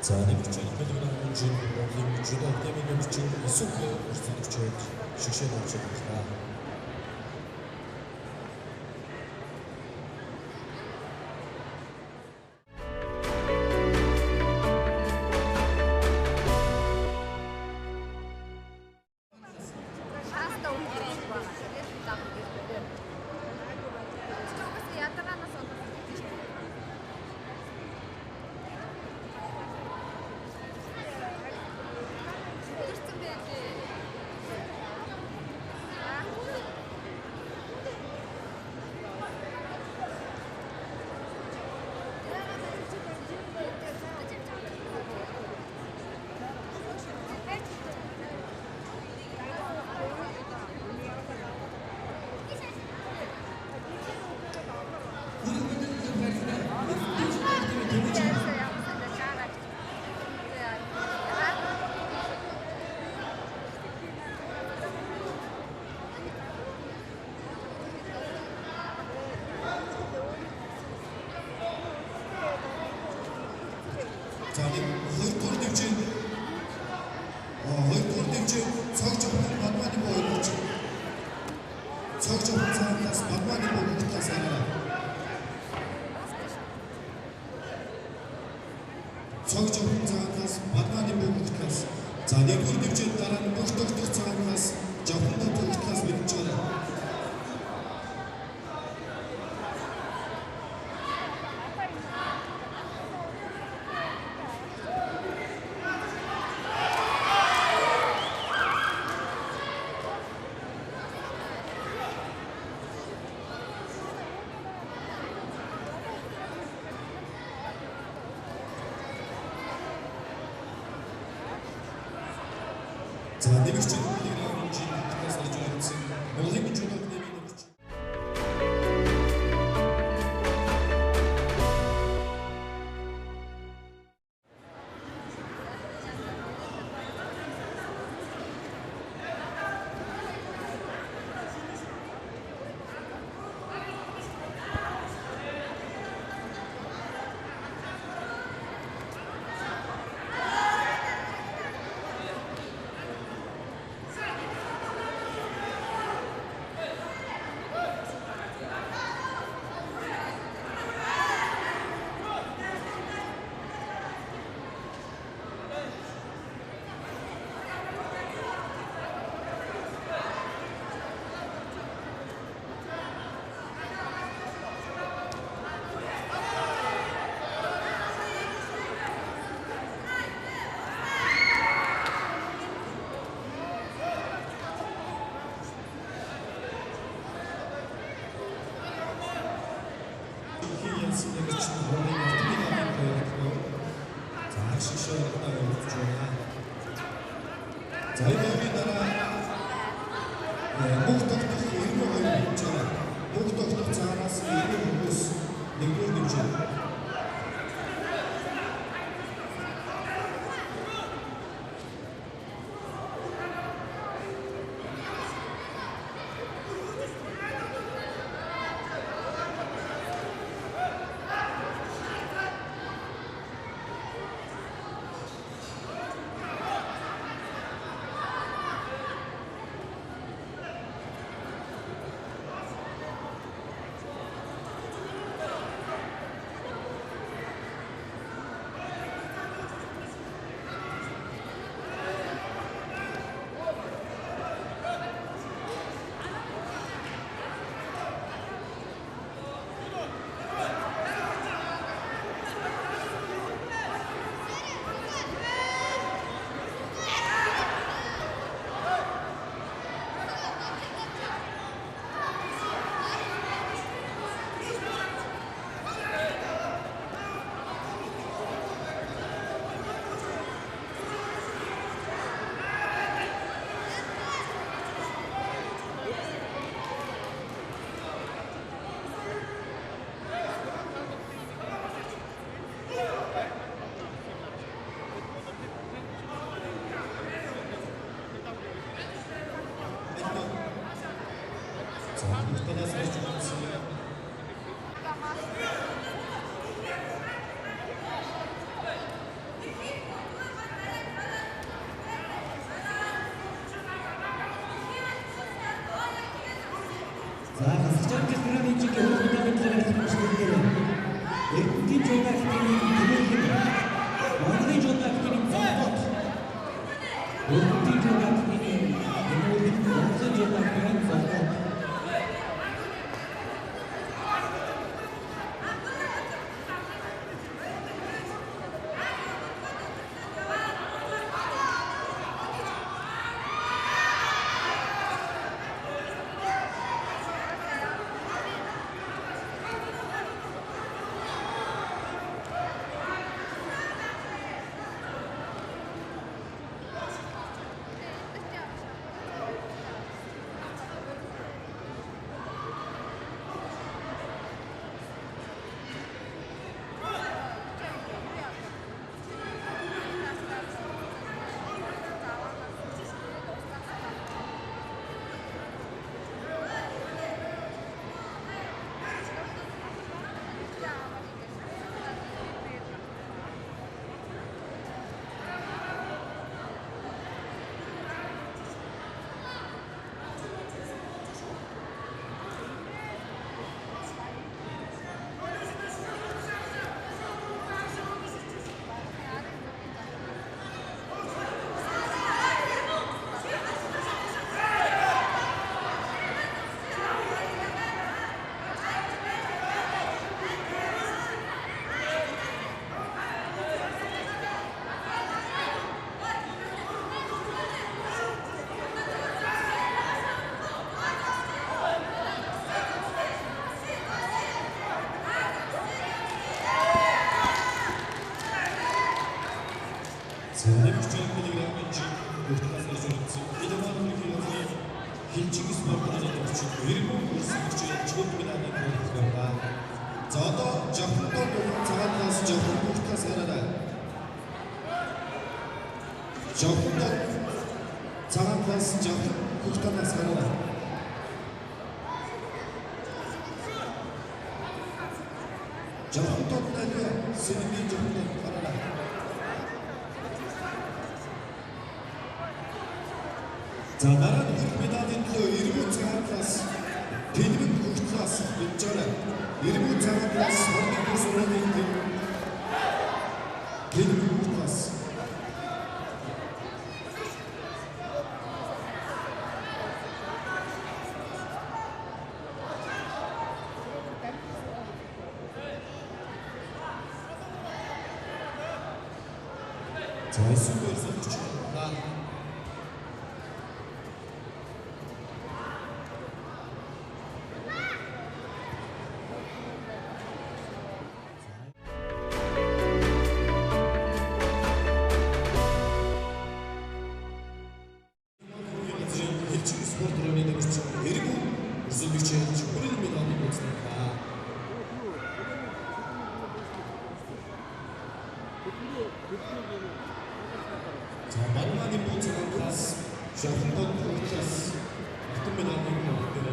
Цааны хүчээр хөлбөрийн хэмжээнд бодлын жүд академийн хүчээр эсвэл өрсөлдөж хүчээр шигшээд авч байгаа. Хоёрдугаар дэвжээ цаг жавхлан Бадманы боолж цаг жавхланаас Бадманы боолжтаас арай цаг жавхланаас Бадманы боолжтаас за нэгдүгээр дэвжээ дараа нь бүх тогтох цагаас жавхлан боолжтаас мэдж байгаа. За нэмэгч миллиграммын хутгаас орж ирсэн Монголын жүжиг академийн нэмэгч нэмэгч Монголын автомобилийн projektор заах шишээртэй явуулж байна. За энэ дараа бүх тогтох 92 хүчээр бүх тогтох цаанаас 90 хүмүүс нэгдүгээр нэмжээ. За хасчаад програмын чиг явуулдаг хэрэглэгчдээр Эрдэнэтийн жүжиг академийн тэмүүлэг Монголын жүжиг академийн зоогот Эрдэнэтийн жүжиг академийн тэмүүлэг Монголын жүжиг академийн зоогот За нэмэгч миллиграммын хутгаас орж ирсэн спортын için 20 үрсөлөгчид чөлт медальны төлөвлөгөө. За одоо Жапондод цагаатаас Жапон бүртгээс хараарай. Жапондод цагаатаас Жапон бүртгээс хараарай. Жапондод нэлээ сэнгийн Жапондод хараарай. За дараа нь медалийн төлөө 90 цагаатаас Пенмин бүртгээс бэлжээрэй. 90 цагаатаас Хордын сургуулийн Пенмин бүртгээс. За эсвэл өрсөлдөж байна. Спорт районында өссөн эргүү өрсөлдөгчид хүрэл медалийг үзлээ. За Бармагийн буцаагаас Жапондод хүрчээс алтан медалийг авсан.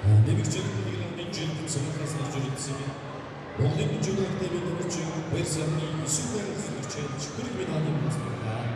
Нэмэгчид Монголын жинхэнэ сонирхолтой орж ирсэн юм. Монголын жүжиг академийн нэмэгчид Баяр сарны 9 байрны зөвлөгчид хүрэл медалийг авсан.